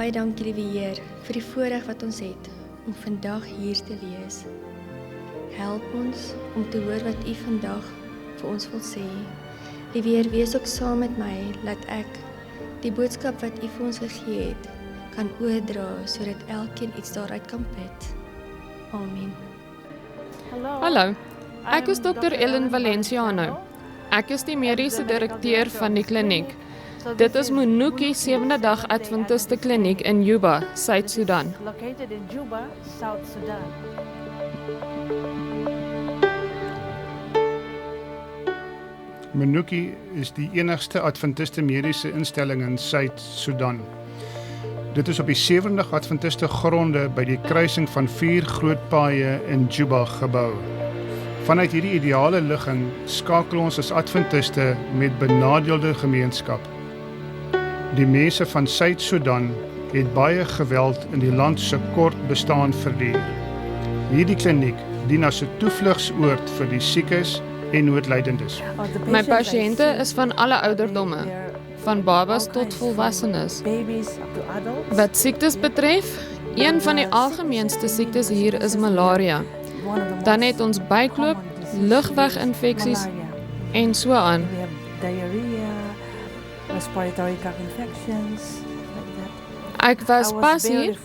Baie dankie, liewe Heer, vir die voorreg wat ons het om vandag hier te wees. Help ons om te hoor wat U vandag vir ons wil sê. Liewe Heer, wees ook saam met my, laat ek die boodskap wat U vir ons gegee het, kan oordra, sodat elkeen iets daaruit kan put. Amen. Hallo, ek is Dr. Ellen Valenciano. Ek is die mediese direkteur van die kliniek. Dit is Monuki 7de dag Adventiste Kliniek in Juba, Suid-Sudan. Located in Juba, South Sudan. Monuki is die enigste Adventiste mediese instelling in Suid-Sudan. Dit is op die 7de Adventiste gronde by die kruising van 4 groot paaie in Juba gebou. Vanuit hierdie ideale ligging skakel ons as Adventiste met benadeelde gemeenskap. Die mense van Suid-Sudan het baie geweld in die land se kort bestaan verduur. Hierdie kliniek dien as 'n toevlugsoord vir die siekes en noodlydendes. My pasiënte is van alle ouderdomme, van babas tot volwassenes. Wat siektes betref, een van die algemeenste siektes hier is malaria. Dan het ons byklop, lugweginfeksies en so aan. We have diarrhea, respiratory tract infections, like that. Ek was pas hier,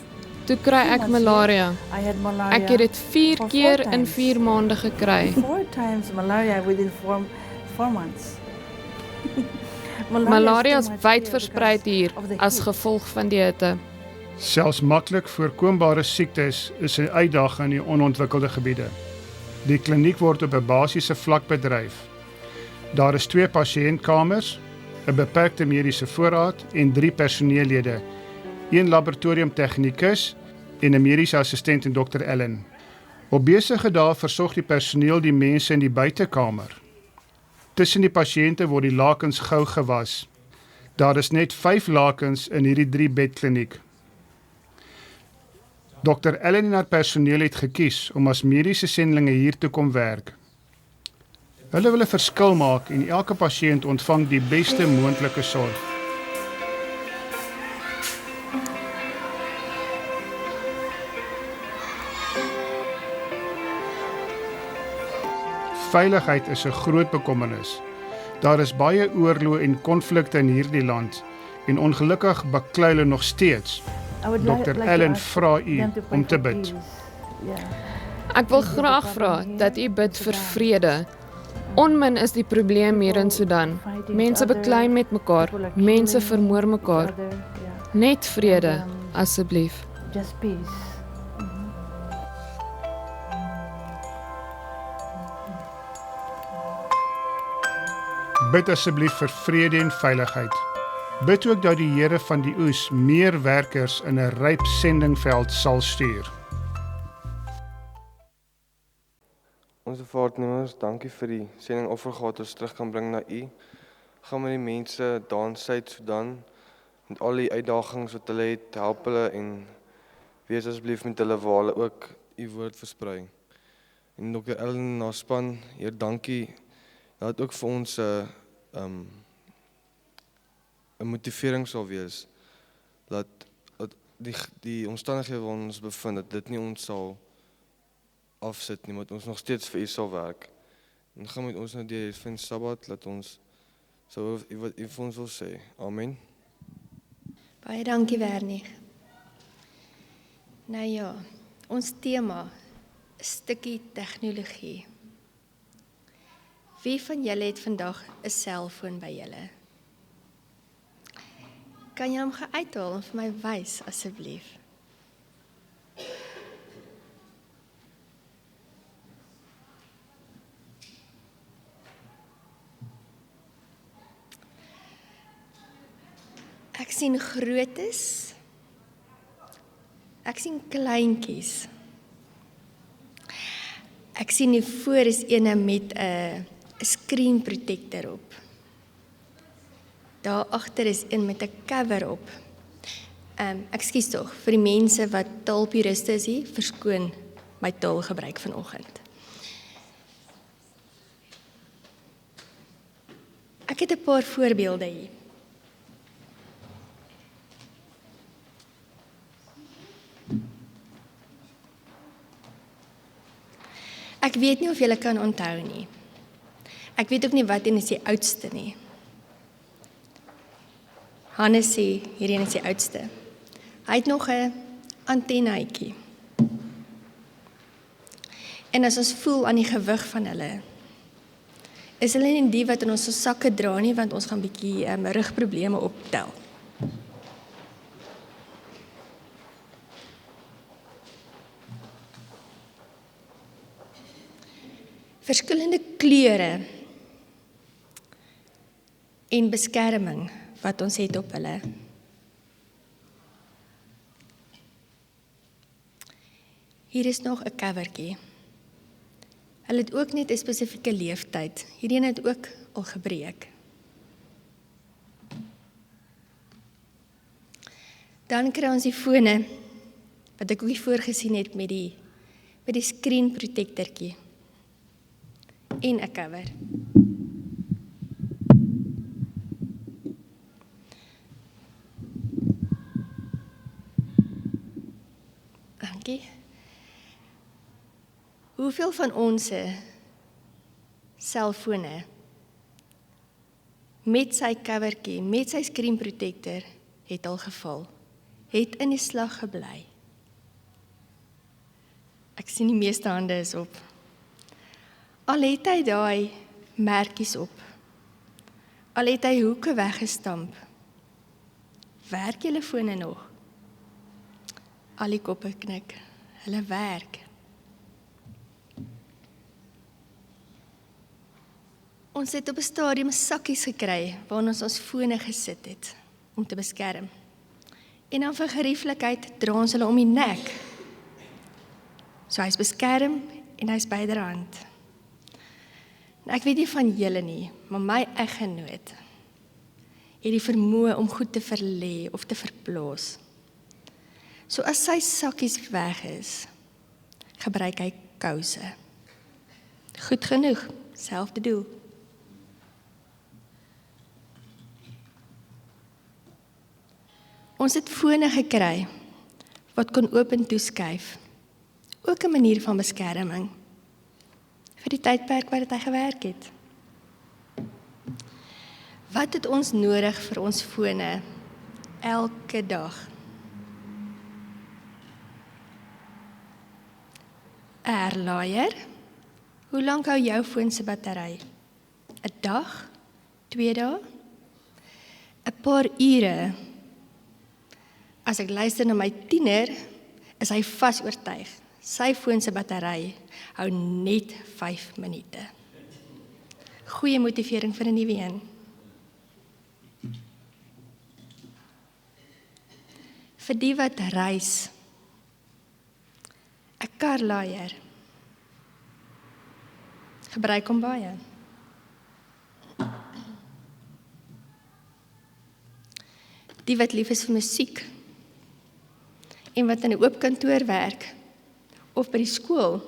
toe kry ek malaria. I had malaria. Ek het dit 4 for keer 4 in times. 4 maande gekry. 4 times malaria within 4 months. Malaria is too much wyd here verspreid because hier of the as heat. gevolg van die hitte. Selfs maklik voorkombare siektes is 'n uitdaging in die onontwikkelde gebiede. Die kliniek word op 'n basiese vlak bedryf. Daar is 2 pasiëntkamers, 'n beperkte mediese voorraad en 3 personeellede, 1 laboratoriumtegnikus en 'n mediese assistent en Dr. Ellen. Op besige dae versorg die personeel die mense in die buitekamer. Tussen die pasiënte word die lakens gou gewas. Daar is net 5 lakens in hierdie 3-bedkliniek. Dr. Ellen en haar personeel het gekies om as mediese sendlinge hier te kom werk. Hulle wil 'n verskil maak en elke pasiënt ontvang die beste moontlike sorg. Veiligheid is 'n groot bekommernis. Daar is baie oorloë en konflikte in hierdie land en ongelukkig baklei hulle nog steeds. I would Dr. to Ellen ask vra u them to pray om te for bid. peace. Yeah. Ek wil graag vra dat u bid vir vrede. Onmin is die probleem hier in Sudan. Mense beklei met mekaar, mense vermoor mekaar. Other, yeah. Net vrede, asseblief. Just peace. Bid asseblief vir vrede en veiligheid. Bid ook dat die Here van die oes meer werkers in 'n ryp sendingveld sal stuur. Onze Vadernemers, dankie vir die sendingoffergawe wat ons terug kan bring na U. Gaan met die mense daar in Suid-Sudan met al die uitdagings wat hulle het, help hulle en wees asseblief met hulle waar hulle ook U woord versprei. En Dr. Ellen en haar span, Heer, dankie dat ook vir ons 'n motivering sal wees dat die omstandighede waarin ons bevind, dat dit nie ons sal afsit nie, maar ons nog steeds vir U sal werk. En gaan met ons nou deur die Sabbat, laat ons so wat U vir ons wil sê. Amen. Baie dankie, Wernie. Nou ja, ons tema is stukkie tegnologie. Wie van julle het vandag 'n selfoon by julle? Kan jy hom uithaal en vir my wys asseblief? Ek sien grootes. Ek sien kleintjies. Ek sien hier voor is ene met 'n screen protector op. Daar agter is een met 'n cover op. Ekskuus tog, vir die mense wat taalpuriste is hier, verskoon my taalgebruik vanoggend. Ek het 'n paar voorbeelde hier. weet nie of julle kan onthou nie. Ek weet ook nie wat een is die oudste nie. Hannes sê, hierdie een is die oudste. Hy het nog 'n antennaatjie. En as ons voel aan die gewig van hulle, is hulle nie die wat in ons sakke dra nie, want ons gaan bietjie rugprobleme optel. Verskillende kleure en beskerming wat ons het op hulle. Hier is nog 'n covertjie. Hulle het ook net 'n spesifieke leeftyd. Hierdie een het ook al gebreek. Dan kry ons die fone, wat ek ook hier voorgesien het met die screen protectortjie. En 'n cover. Dankie. Hoeveel van ons selfone met sy covertjie, met sy screen protector, het al geval, het in die slag gebly? Ek sien die meeste hande is op. Al het hy daai merkies op, al het hy hoeke weggestamp, werk julle fone nog? Al die koppe knik, hulle werk. Ons het op 'n stadium sakkies gekry, waarin ons fone gesit het, om te beskerm. En dan vir gerieflikheid dra ons hulle om die nek. So hy is beskerm en hy is byderhand. Nou, ek weet nie van julle nie, maar my eggenoot het die vermoë om goed te verlê of te verplaas. So as sy sakkies weg is, gebruik hy kouse. Goed genoeg, selfde doel. Ons het fone gekry wat kon oop en toeskuif. Ook 'n manier van beskerming vir die tydperk wat hy gewerk het. Wat het ons nodig vir ons fone elke dag? 'n Herlaaier. Hoe lank hou jou foon se battery? 'n dag? 2 dae? 'n paar ure? As ek luister na my tiener, is hy vas oortuig. Sy foon se battery hou net 5 minute. Goeie motivering vir 'n nuwe een. Vir die wat reis, 'n karlaaier. Gebruik hom baie. Die wat lief is vir musiek en wat in 'n oop kantoor werk of by die skool,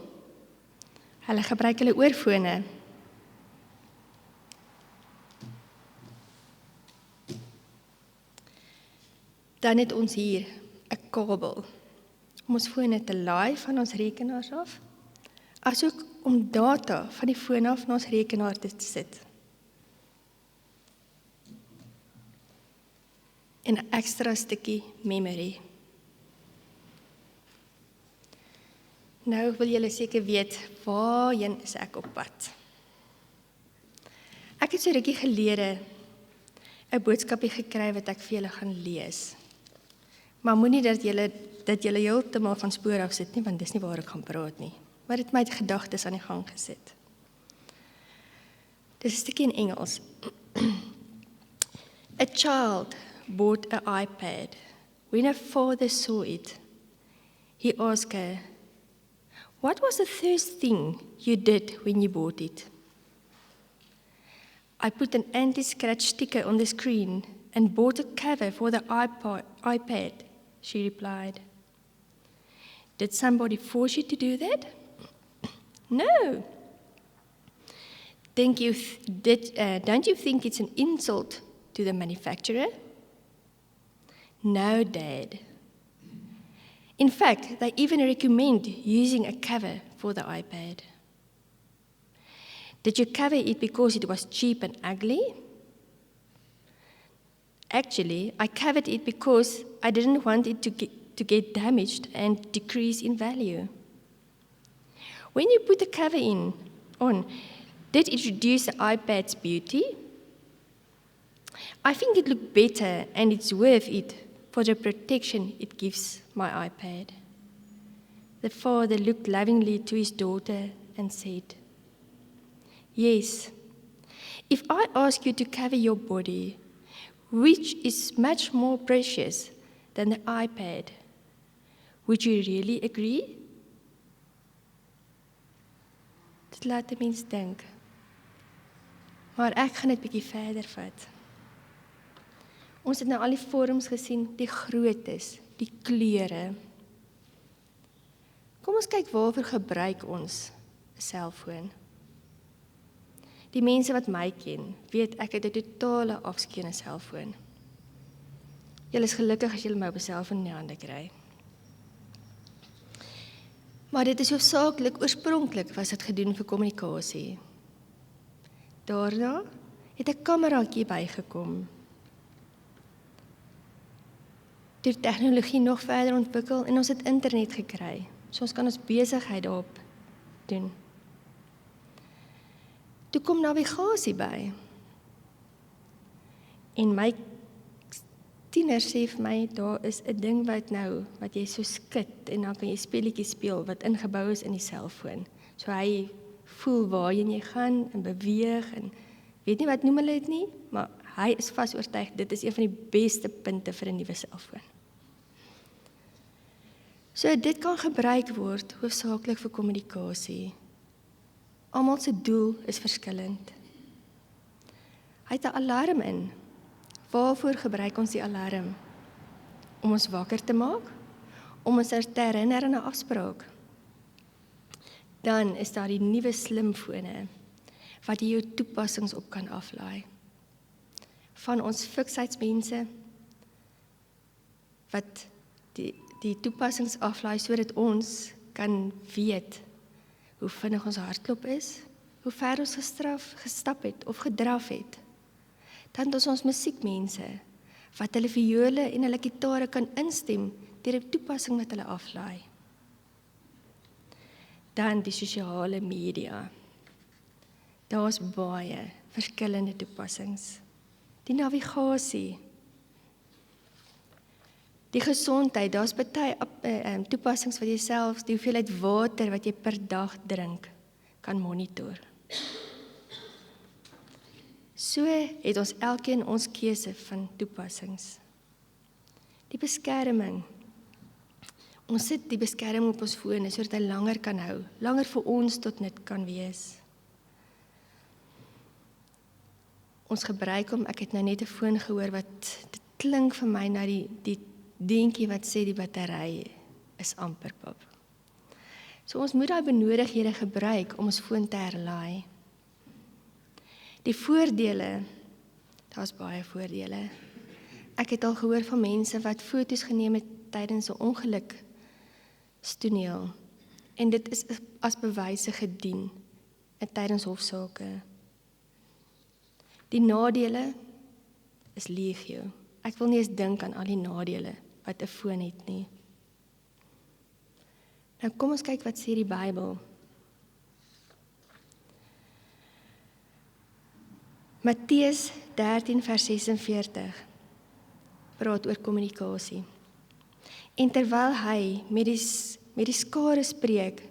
hulle gebruik hulle oorfone. Dan het ons hier 'n kabel om ons fone te laai van ons rekenaars af, asook om data van die foon af na ons rekenaar te sit. En 'n ekstra stukkie memory. Nou wil julle seker weet, waarheen is ek op pad? Ek het so rukkie gelede 'n boodskapie gekry wat ek vir julle gaan lees. Maar moenie dat julle heeltemal van spoor af sit nie, want dis nie waar ek gaan praat nie. Maar dit het my gedagtes aan die gang gesit. Dis 'n stukkie in Engels. A child bought an iPad. When her father saw it, he asked her, "What was the first thing you did when you bought it?" "I put an anti-scratch sticker on the screen and bought a cover for the iPad," she replied. "Did somebody force you to do that?" "No." Don't you think it's an insult to the manufacturer?" "No, Dad. In fact, they even recommend using a cover for the iPad." Did you cover it because it was cheap and ugly? Actually, I covered it because I didn't want it to get damaged and decrease in value. When you put the cover on, did it reduce the iPad's beauty? I think it looked better and it's worth it for the protection it gives my iPad. The father looked lovingly to his daughter and said, "Yes, if I ask you to cover your body, which is much more precious than the iPad, would you really agree?" Dit laat 'n mens dink. Maar ek gaan dit bietjie verder vat. Ons het nou al die vorms gesien, die groottes, die kleure. Kom ons kyk waarvoor gebruik ons 'n selfoon. Die mense wat my ken, weet ek het 'n totale afskeid aan 'n selfoon. Julle is gelukkig as julle my op 'n selfoon in die hande kry. Maar dit is hoofsaaklik, oorspronklik was dit gedoen vir kommunikasie. Daarna het 'n kameraatjie bygekom. Toe tegnologie nog verder ontwikkel en ons het internet gekry, so ons kan ons besigheid daarop doen. Toe kom navigasie by. En my tiener sê vir my, daar is 'n ding wat jy so skud en dan kan jy speletjies speel wat ingebou is in die selfoon. So hy voel waarheen jy gaan en beweeg en weet nie wat noem hulle dit nie, maar hy is vas oortuig dit is een van die beste punte vir 'n nuwe selfoon. So dit kan gebruik word hoofsaaklik vir kommunikasie. Almal se doel is verskillend. Hy het 'n alarm in. Waarvoor gebruik ons die alarm? Om ons wakker te maak? Om ons te herinner aan 'n afspraak? Dan is daar die nuwe slimfone wat jy jou toepassings op kan aflaai. Van ons fiksheidsmense wat die toepassings aflaai sodat ons kan weet hoe vinnig ons hartklop is, hoe ver ons gestap het of gedraf het. Dan het ons musiekmense wat hulle viole en hulle gitare kan instem deur 'n toepassing wat hulle aflaai. Dan die sosiale media. Daar's baie verskillende toepassings. Die navigasie. Die gesondheid, daar's baie toepassings wat jy self die hoeveelheid water wat jy per dag drink kan monitor. So het ons elkeen ons keuse van toepassings. Die beskerming. Ons sit die beskerming op ons fone sodat hy langer kan hou, langer vir ons tot nut kan wees. Ons gebruik hom, ek het nou net 'n foon gehoor wat dit klink vir my na die dingetjie wat sê die battery is amper pap. So ons moet daai benodighede gebruik om ons foon te herlaai. Die voordele, daar's baie voordele. Ek het al gehoor van mense wat foto's geneem het tydens 'n ongelukstoneel en dit is as bewyse gedien tydens hofsaake. Die nadele is legio. Ek wil nie eens dink aan al die nadele wat 'n foon het nie. Nou kom ons kyk wat sê die Bybel. Matteus 13 vers 46 praat oor kommunikasie. En terwyl hy met die skare spreek,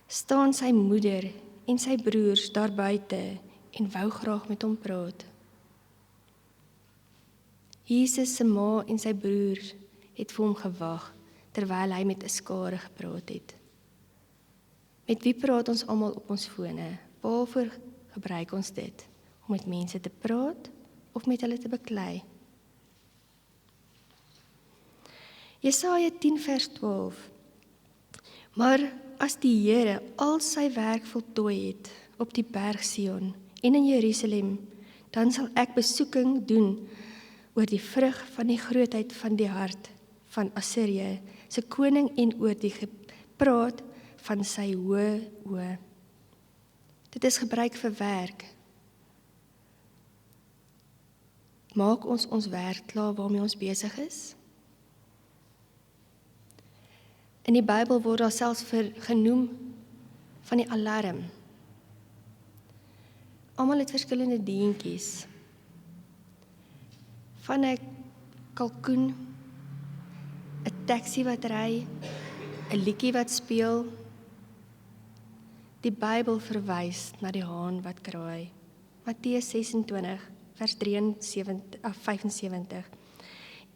staan sy moeder en sy broers daar buite en wou graag met hom praat. Jesus se ma en sy broers het vir hom gewag terwyl hy met 'n skare gepraat het. Met wie praat ons almal op ons fone? Waarvoor gebruik ons dit? Om met mense te praat of met hulle te beklei? Jesaja 10 vers 12. Maar as die Here al sy werk voltooi het op die berg Sion en in Jerusalem, dan sal ek besoeking doen oor die vrug van die grootheid van die hart van Assirië, se koning en oor die gepraat van sy hoë oë. Dit is gebruik vir werk. Maak ons werk klaar waarmee ons besig is. In die Bybel word daar selfs genoem van die alarm. Almal het verskillende deentjies. Van 'n kalkoen, 'n taxi wat ry, 'n liedjie wat speel. Die Bybel verwys na die haan wat kraai. Matteus 26 vers 75.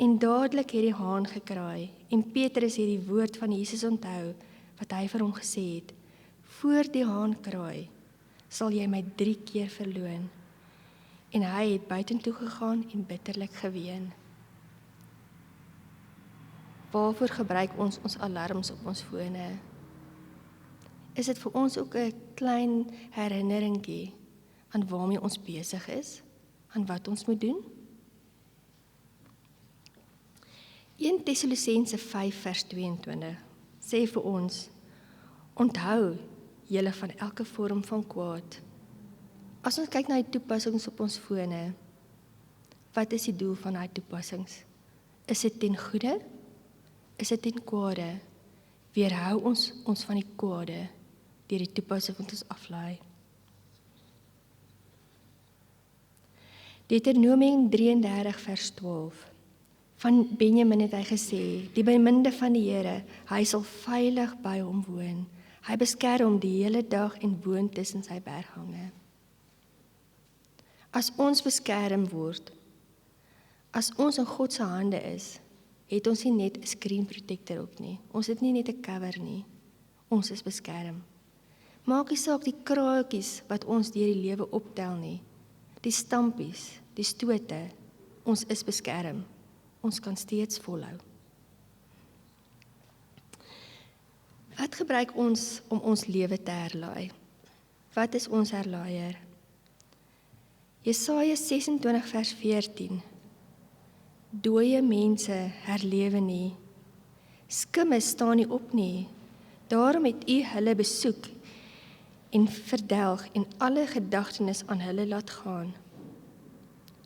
En dadelik het die haan gekraai en Petrus het die woord van Jesus onthou wat hy vir hom gesê het: voor die haan kraai, sal jy my 3 keer verloon. En hy het buitentoe gegaan en bitterlik geween. Waarvoor gebruik ons alarms op ons fone? Is dit vir ons ook 'n klein herinneringkie aan waarmee ons besig is, aan wat ons moet doen? 1 Tessalonisense 5 vers 22 sê vir ons: onthou julle van elke vorm van kwaad. As ons kyk na die toepassings op ons fone, wat is die doel van daai toepassings? Is dit ten goeie? Is dit ten kwade? Weerhou ons van die kwade deur die toepassing wat ons aflaai. Deuteronomium 33 vers 12. Van Benjamin het hy gesê: die beminde van die Here, hy sal veilig by hom woon. Hy beskerm hom die hele dag en woon tussen sy berghange. As ons beskerm word, as ons in God se hande is, het ons nie net 'n screen protector op nie. Ons het nie net 'n cover nie. Ons is beskerm. Maak nie saak die kraadjies wat ons deur die lewe optel nie. Die stampies, die stote, ons is beskerm. Ons kan steeds volhou. Wat gebruik ons om ons lewe te herlaai? Wat is ons herlaaier? Jesaja 26 vers 14. Dooie mense herlewe nie. Skimme staan nie op nie. Daarom het U hulle besoek en verdelg en alle gedagtenis aan hulle laat gaan.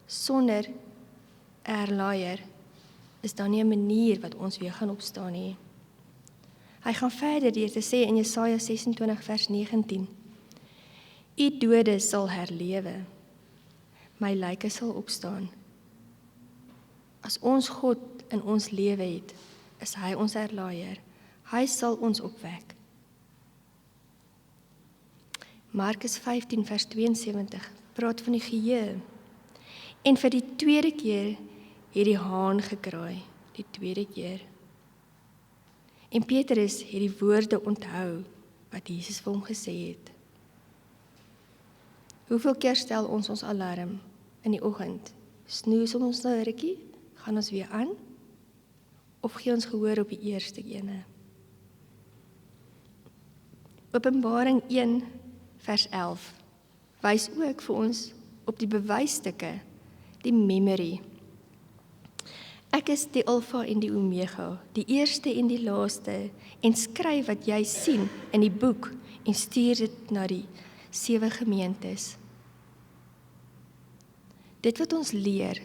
Sonder 'n herlaaier is daar nie 'n manier wat ons weer gaan opstaan nie. Hy gaan verder deur te sê in Jesaja 26 vers 19. U dode sal herlewe. My lyke sal opstaan. As ons God in ons lewe het, is hy ons herlaaier. Hy sal ons opwek. Markus 15 vers 72 praat van die geheue. En vir die tweede keer het die haan gekraai, die tweede keer. En Petrus het die woorde onthou wat Jesus vir hom gesê het. Hoeveel keer stel ons alarm in die oggend? Snoes ons nou 'n rukkie, gaan ons weer aan? Of gee ons gehoor op die eerste ene? Openbaring 1 vers 11 wys ook vir ons op die bewysstukke, die memory. Ek is die Alfa en die Omega, die eerste en die laaste, en skryf wat jy sien in die boek en stuur dit na die 7 gemeentes. Dit wat ons leer,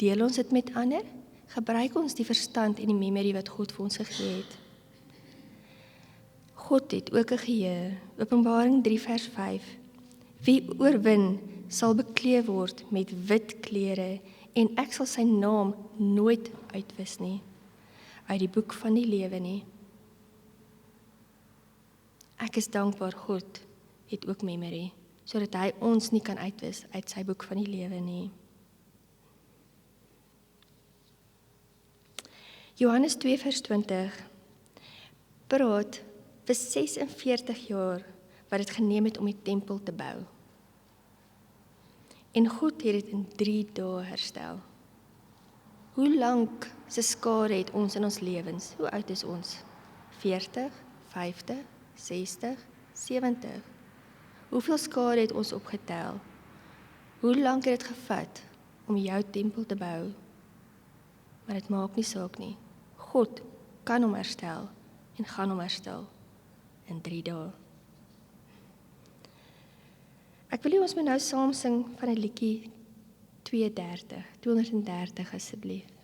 deel ons dit met ander? Gebruik ons die verstand en die memory wat God vir ons gegee het? God het ook 'n geheue. Openbaring 3 vers 5. Wie oorwin sal bekleed word met wit klere en ek sal sy naam nooit uitwis nie uit die boek van die lewe nie. Ek is dankbaar God het ook memory, sodat hy ons nie kan uitwis uit sy boek van die lewe nie. Johannes 2 vers 20 praat vir 46 jaar wat dit geneem het om die tempel te bou. En God het dit in 3 dae herstel. Hoe lank se skade het ons in ons lewens? Hoe oud is ons? 40, 50, 60, 70. Hoeveel skade het ons opgetel? Hoe lank het dit gevat om jou tempel te bou? Maar dit maak nie saak nie. God kan hom herstel en gaan hom herstel in 3 dae. Ek wil hê ons moet nou saam sing van 'n liedjie 230 asseblief.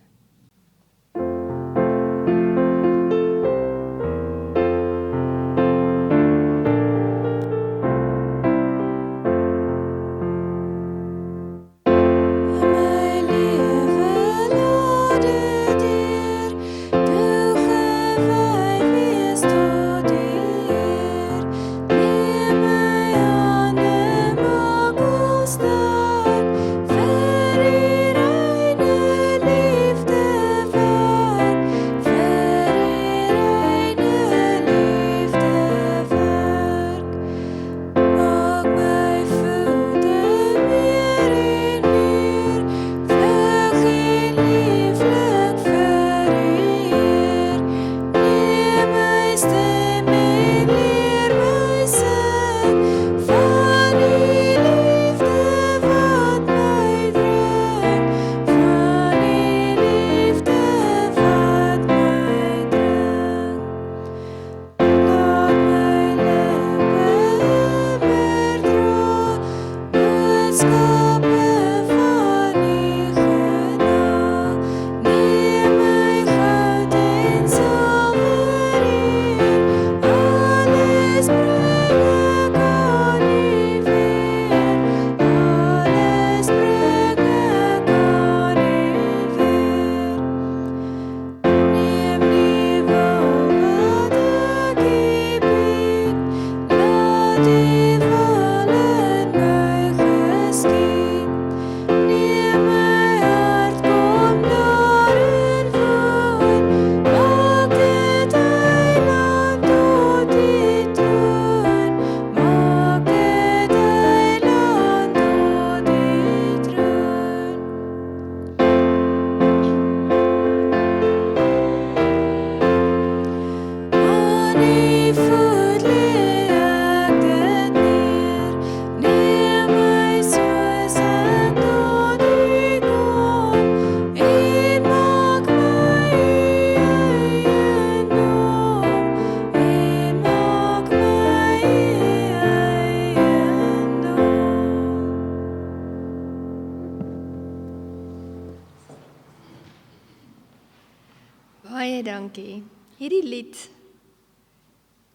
Baie dankie. Hierdie lied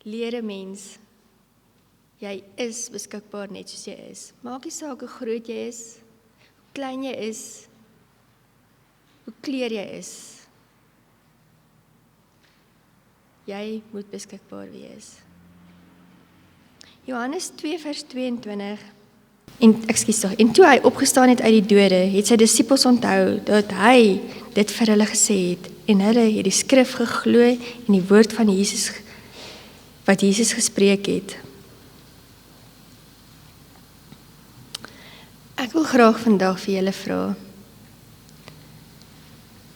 leer 'n mens, jy is beskikbaar net soos jy is. Maak nie saak hoe groot jy is, hoe klein jy is, hoe kleur jy is. Jy moet beskikbaar wees. Johannes 2 vers 22 En toe hy opgestaan het uit die dode, het sy disippels onthou dat hy dit vir hulle gesê het en hulle het die skrif geglo en die woord van Jesus wat Jesus gespreek het. Ek wil graag vandag vir julle vra,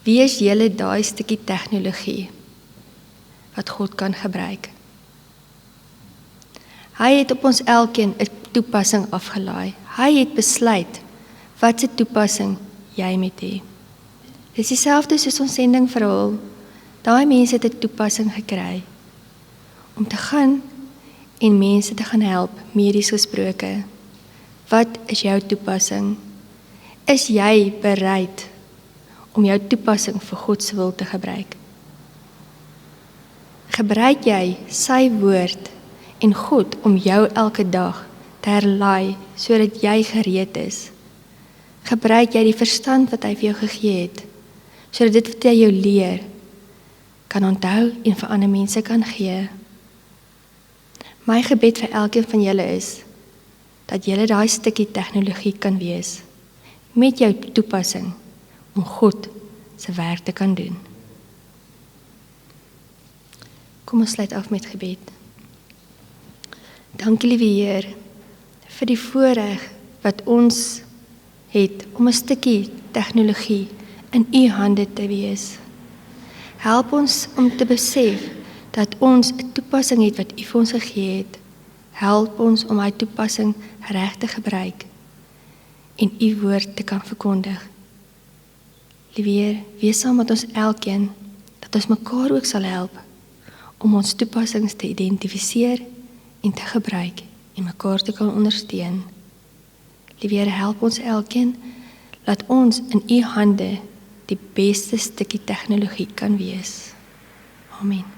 wie is julle daai stukkie tegnologie wat God kan gebruik? Hy het op ons elkeen 'n toepassing afgelaai. Hy het besluit wat se toepassing jy moet hê. Dis dieselfde soos ons sendingverhaal. Daai mense het 'n toepassing gekry om te gaan en mense te gaan help, medies gesproke. Wat is jou toepassing? Is jy bereid om jou toepassing vir God se wil te gebruik? Gebruik jy sy woord en God om jou elke dag te herlaai sodat jy gereed is? Gebruik jy die verstand wat hy vir jou gegee het sodat dit wat hy jou leer kan onthou en vir ander mense kan gee? My gebed vir elkeen van julle is dat julle daai stukkie tegnologie kan wees met jou toepassing om God se werk te kan doen. Kom ons sluit af met gebed. Dankie liewe Heer vir die voorreg wat ons het om 'n stukkie tegnologie in u hande te wees. Help ons om te besef dat ons 'n toepassing het wat u vir ons gegee het. Help ons om hy toepassing reg te gebruik en u woord te kan verkondig. Liewe Heer, wees saam met ons elkeen, dat ons mekaar ook sal help om ons toepassings te identifiseer en te gebruik en mekaar te kan ondersteun. Liewe Here, help ons elkeen, laat ons in U hande die beste stukkie tegnologie kan wees. Amen.